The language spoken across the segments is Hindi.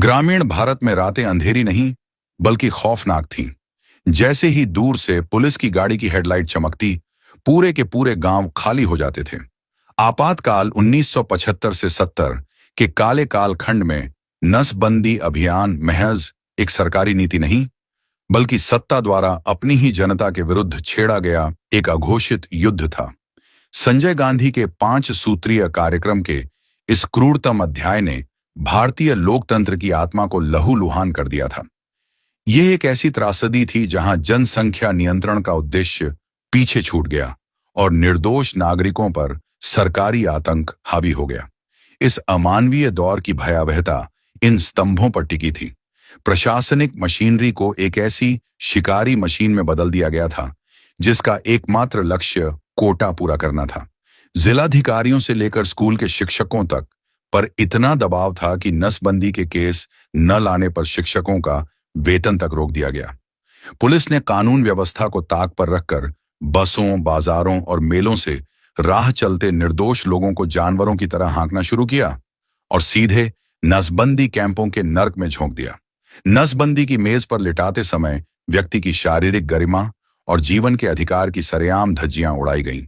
ग्रामीण भारत में रातें अंधेरी नहीं बल्कि खौफनाक थीं। जैसे ही दूर से पुलिस की गाड़ी की हेडलाइट चमकती, पूरे के पूरे गांव खाली हो जाते थे। आपातकाल 1975 से 70 के काले कालखंड में नसबंदी अभियान महज एक सरकारी नीति नहीं, बल्कि सत्ता द्वारा अपनी ही जनता के विरुद्ध छेड़ा गया एक अघोषित युद्ध था। संजय गांधी के 5 सूत्रीय कार्यक्रम के इस क्रूरतम अध्याय ने भारतीय लोकतंत्र की आत्मा को लहूलुहान कर दिया था। यह एक ऐसी त्रासदी थी जहां जनसंख्या नियंत्रण का उद्देश्य पीछे छूट गया और निर्दोष नागरिकों पर सरकारी आतंक हावी हो गया। इस अमानवीय दौर की भयावहता इन स्तंभों पर टिकी थी। प्रशासनिक मशीनरी को एक ऐसी शिकारी मशीन में बदल दिया गया था जिसका एकमात्र लक्ष्य कोटा पूरा करना था। जिलाधिकारियों से लेकर स्कूल के शिक्षकों तक पर इतना दबाव था कि नसबंदी के केस न लाने पर शिक्षकों का वेतन तक रोक दिया गया। पुलिस ने कानून व्यवस्था को ताक पर रखकर बसों, बाजारों और मेलों से राह चलते निर्दोष लोगों को जानवरों की तरह हाँकना शुरू किया और सीधे नसबंदी कैंपों के नर्क में झोंक दिया। नसबंदी की मेज पर लिटाते समय व्यक्ति की शारीरिक गरिमा और जीवन के अधिकार की सरेआम धज्जियां उड़ाई गईं।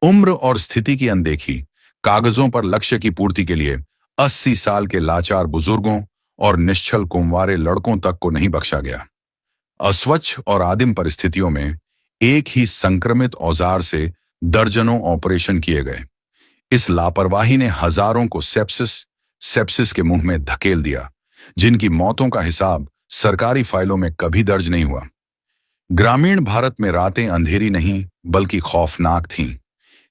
उम्र और स्थिति की अनदेखी, कागजों पर लक्ष्य की पूर्ति के लिए 80 साल के लाचार बुजुर्गों और निश्चल कुंवारे लड़कों तक को नहीं बख्शा गया। अस्वच्छ और आदिम परिस्थितियों में एक ही संक्रमित औजार से दर्जनों ऑपरेशन किए गए। इस लापरवाही ने हजारों को सेप्सिस के मुंह में धकेल दिया, जिनकी मौतों का हिसाब सरकारी फाइलों में कभी दर्ज नहीं हुआ। ग्रामीण भारत में रातें अंधेरी नहीं बल्कि खौफनाक थीं।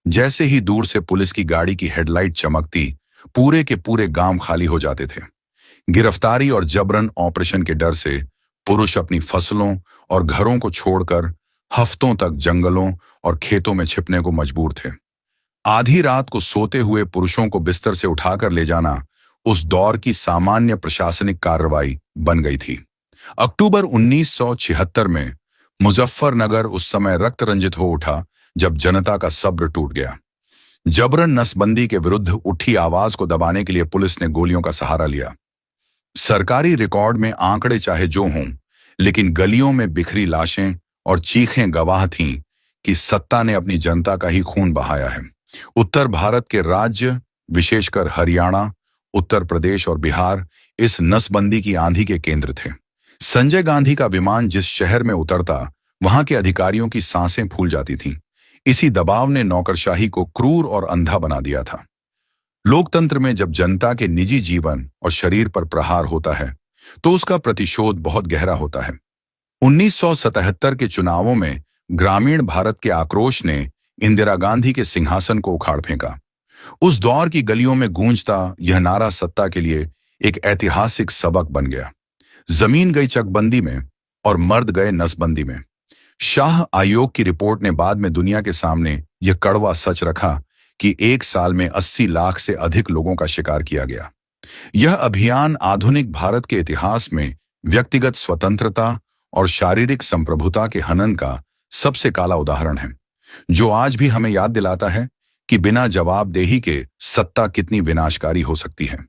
जैसे ही दूर से पुलिस की गाड़ी की हेडलाइट चमकती, पूरे के पूरे गांव खाली हो जाते थे। गिरफ्तारी और जबरन ऑपरेशन के डर से पुरुष अपनी फसलों और घरों को छोड़कर हफ्तों तक जंगलों और खेतों में छिपने को मजबूर थे। आधी रात को सोते हुए पुरुषों को बिस्तर से उठाकर ले जाना उस दौर की सामान्य प्रशासनिक कार्रवाई बन गई थी। अक्टूबर 1976 में मुजफ्फरनगर उस समय रक्त रंजित हो उठा जब जनता का सब्र टूट गया। जबरन नसबंदी के विरुद्ध उठी आवाज को दबाने के लिए पुलिस ने गोलियों का सहारा लिया। सरकारी रिकॉर्ड में आंकड़े चाहे जो हों, लेकिन गलियों में बिखरी लाशें और चीखें गवाह थीं कि सत्ता ने अपनी जनता का ही खून बहाया है। उत्तर भारत के राज्य, विशेषकर हरियाणा, उत्तर प्रदेश और बिहार इस नसबंदी की आंधी के केंद्र थे। संजय गांधी का विमान जिस शहर में उतरता, वहां के अधिकारियों की सांसें फूल जाती थीं। इसी दबाव ने नौकरशाही को क्रूर और अंधा बना दिया था। लोकतंत्र में जब जनता के निजी जीवन और शरीर पर प्रहार होता है, तो उसका प्रतिशोध बहुत गहरा होता है। 1977 के चुनावों में ग्रामीण भारत के आक्रोश ने इंदिरा गांधी के सिंहासन को उखाड़ फेंका। उस दौर की गलियों में गूंजता यह नारा सत्ता के लिए एक ऐतिहासिक सबक बन गया। जमीन गई चकबंदी में और मर्द गए नसबंदी में। शाह आयोग की रिपोर्ट ने बाद में दुनिया के सामने यह कड़वा सच रखा कि एक साल में 80 लाख से अधिक लोगों का शिकार किया गया। यह अभियान आधुनिक भारत के इतिहास में व्यक्तिगत स्वतंत्रता और शारीरिक संप्रभुता के हनन का सबसे काला उदाहरण है, जो आज भी हमें याद दिलाता है कि बिना जवाबदेही के सत्ता कितनी विनाशकारी हो सकती है।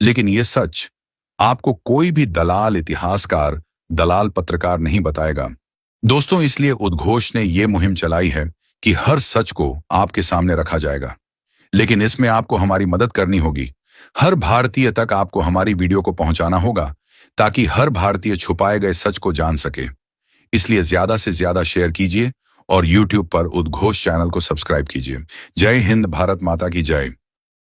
लेकिन यह सच आपको कोई भी दलाल इतिहासकार, दलाल पत्रकार नहीं बताएगा। दोस्तों, इसलिए उद्घोष ने यह मुहिम चलाई है कि हर सच को आपके सामने रखा जाएगा, लेकिन इसमें आपको हमारी मदद करनी होगी। हर भारतीय तक आपको हमारी वीडियो को पहुंचाना होगा ताकि हर भारतीय छुपाए गए सच को जान सके। इसलिए ज्यादा से ज्यादा शेयर कीजिए और YouTube पर उद्घोष चैनल को सब्सक्राइब कीजिए। जय हिंद, भारत माता की जय।